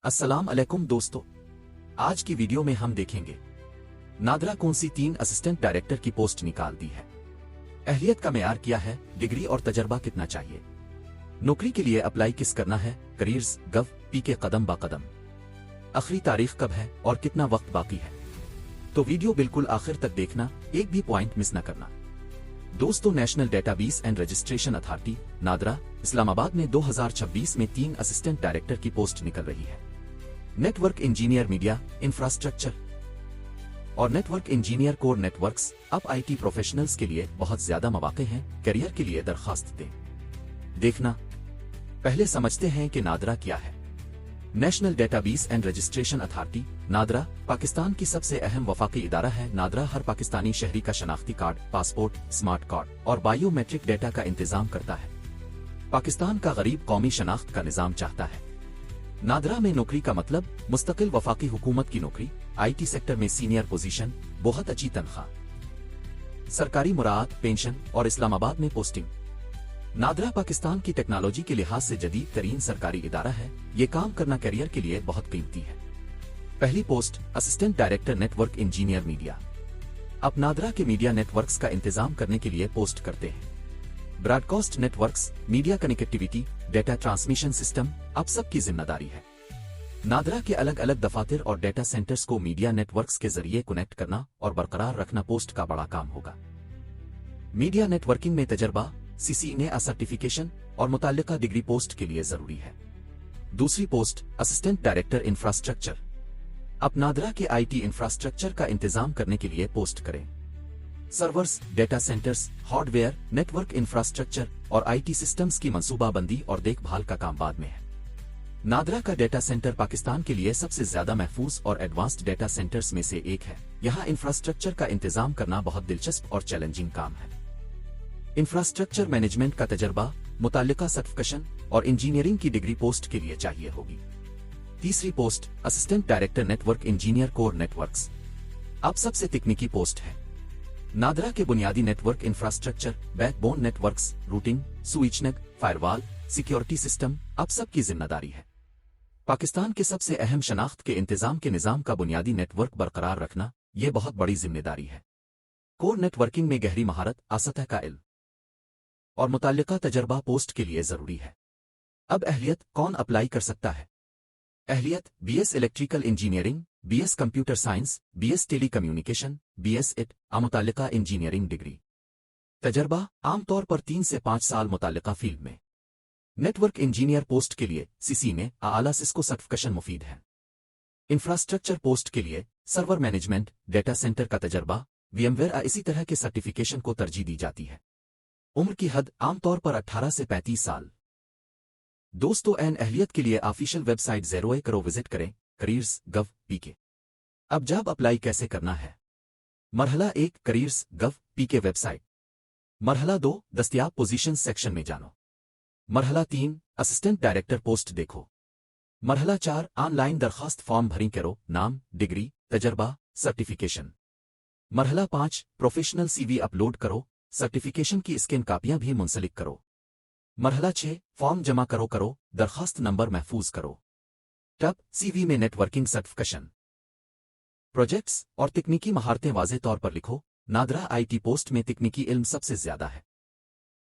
अस्सलाम अलैकुम दोस्तों, आज की वीडियो में हम देखेंगे नादरा कौन सी 3 असिस्टेंट डायरेक्टर की पोस्ट निकाल दी है, अहलियत का मेयार क्या है, डिग्री और तजर्बा कितना चाहिए, नौकरी के लिए अप्लाई किस करना है, करियर्स गव पी के कदम बा कदम, आखिरी तारीख कब है और कितना वक्त बाकी है। तो वीडियो बिल्कुल आखिर तक देखना, एक भी पॉइंट मिस न करना। दोस्तों, national database and registration authority NADRA Islamabad में 2026 में 3 असिस्टेंट डायरेक्टर की पोस्ट निकल रही है। नेटवर्क इंजीनियर मीडिया इंफ्रास्ट्रक्चर और नेटवर्क इंजीनियर कोर नेटवर्क्स। अब आईटी प्रोफेशनल्स के लिए बहुत ज्यादा मौके हैं, करियर के लिए दरखास्त दें। देखना, पहले समझते हैं कि नादरा क्या है। National database and registration authority NADRA Pakistan की सबसे अहम वफाकी इदारा है। नादरा हर पाकिस्तानी शहरी का शनाख्ती कार्ड, पासपोर्ट, स्मार्ट कार्ड और बायोमेट्रिक डेटा का इंतजाम करता है। पाकिस्तान का गरीब कौमी शनाख्त का निजाम चाहता है। नादरा में नौकरी का मतलब मुस्तकिल वफाकी हुकूमत की नौकरी, आईटी सेक्टर में सीनियर पोजीशन, बहुत अच्छी तनख्वाह, सरकारी मुराद, पेंशन और इस्लामाबाद में पोस्टिंग। नादरा पाकिस्तान की टेक्नोलॉजी के लिहाज से जदीद तरीन सरकारी इदारा है। ये काम करना करियर के लिए बहुत कीमती है। पहली post assistant director network engineer media. अब नादरा के मीडिया नेटवर्क्स का इंतजाम करने के लिए पोस्ट करते हैं। Broadcast networks, media connectivity, data transmission system अब सबकी जिम्मेदारी है। नादरा के अलग अलग दफातर और डेटा सेंटर्स को मीडिया नेटवर्क्स के जरिए कनेक्ट करना और बरकरार रखना पोस्ट का बड़ा काम होगा। मीडिया नेटवर्किंग में तजर्बा, CCNA सर्टिफिकेशन और मुताल्लिका डिग्री पोस्ट के लिए जरूरी है। दूसरी पोस्ट असिस्टेंट डायरेक्टर इंफ्रास्ट्रक्चर। अब नादरा के आईटी इंफ्रास्ट्रक्चर का इंतजाम करने के लिए पोस्ट करें। Servers, data centres, hardware, network infrastructure और आईटी सिस्टम्स की मंसूबाबंदी और देखभाल का काम बाद में है। नादरा का डेटा सेंटर पाकिस्तान के लिए सबसे ज्यादा महफूज और एडवांस्ड डेटा सेंटर्स में से एक है। यहाँ इंफ्रास्ट्रक्चर का इंतजाम करना बहुत दिलचस्प और चैलेंजिंग काम है। इंफ्रास्ट्रक्चर मैनेजमेंट का तजर्बा, मुताल्लिका सर्टिफिकेशन और इंजीनियरिंग की डिग्री पोस्ट के लिए चाहिए होगी। तीसरी post assistant director network engineer core networks. अब सबसे तकनीकी पोस्ट है। नादरा के बुनियादी network infrastructure, backbone networks, routing, switching, firewall, security system अब सबकी जिम्मेदारी है। पाकिस्तान के सबसे अहम शनाख्त के इंतजाम के निजाम का बुनियादी नेटवर्क बरकरार रखना यह बहुत बड़ी जिम्मेदारी है। कोर नेटवर्किंग में गहरी महारत, सतह का इल्म और मुताल्लिका तजर्बा पोस्ट के लिए जरूरी है। अब अहलियत कौन अप्लाई कर सकता है? अहलियत BS electrical engineering, BS computer science, BS telecommunication, BS IT मुताल्लिका इंजीनियरिंग डिग्री। तजर्बा आमतौर पर 3 से 5 साल मुताल्लिका फील्ड में। नेटवर्क इंजीनियर पोस्ट के लिए CCNA आला सिस्को सर्टिफिकेशन मुफीद है। इंफ्रास्ट्रक्चर पोस्ट के लिए सर्वर मैनेजमेंट, डेटा सेंटर का तजर्बा, VMware इसी तरह के सर्टिफिकेशन को तरजीह दी जाती है। उम्र की हद आमतौर पर 18 से 35 साल। दोस्तों, एन अहलियत के लिए ऑफिशियल वेबसाइट 0 करो विजिट करें, करियर्स गव पीके। अब जॉब अप्लाई कैसे करना है? मरहला 1 करियर्स गव पीके वेबसाइट। मरहला 2 दस्तयाब पोजीशन सेक्शन में जानो। मरहला 3 असिस्टेंट डायरेक्टर पोस्ट देखो। मरहला 4 ऑनलाइन दरखास्त फॉर्म भरी करो, नाम, डिग्री, तजर्बा, सर्टिफिकेशन। मरहला 5 प्रोफेशनल CV अपलोड करो, सर्टिफिकेशन की स्कैन कापियां भी मुंसलिक करो। मरहला 6 फॉर्म जमा करो, दरखास्त नंबर महफूज करो। टब CV में नेटवर्किंग सर्टिफिकेशन, प्रोजेक्ट्स और तकनीकी महारतें वाज़े तौर पर लिखो। नादरा आईटी पोस्ट में तकनीकी इल्म सबसे ज्यादा है।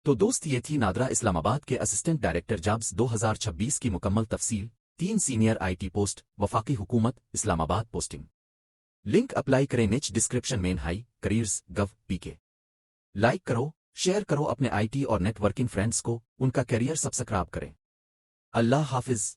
तो दोस्त, ये थी नादरा इस्लामाबाद के असिस्टेंट डायरेक्टर जॉब्स 2026 की मुकम्मल तफसील। 3 सीनियर आईटी पोस्ट, वफाकी हुकूमत, इस्लामाबाद पोस्टिंग। लिंक अप्लाई करें नीचे डिस्क्रिप्शन में। हाई करियर्स गव पीके। लाइक करो, शेयर करो अपने आईटी और नेटवर्किंग फ्रेंड्स को, उनका करियर सब्सक्राइब करें। अल्लाह हाफिज।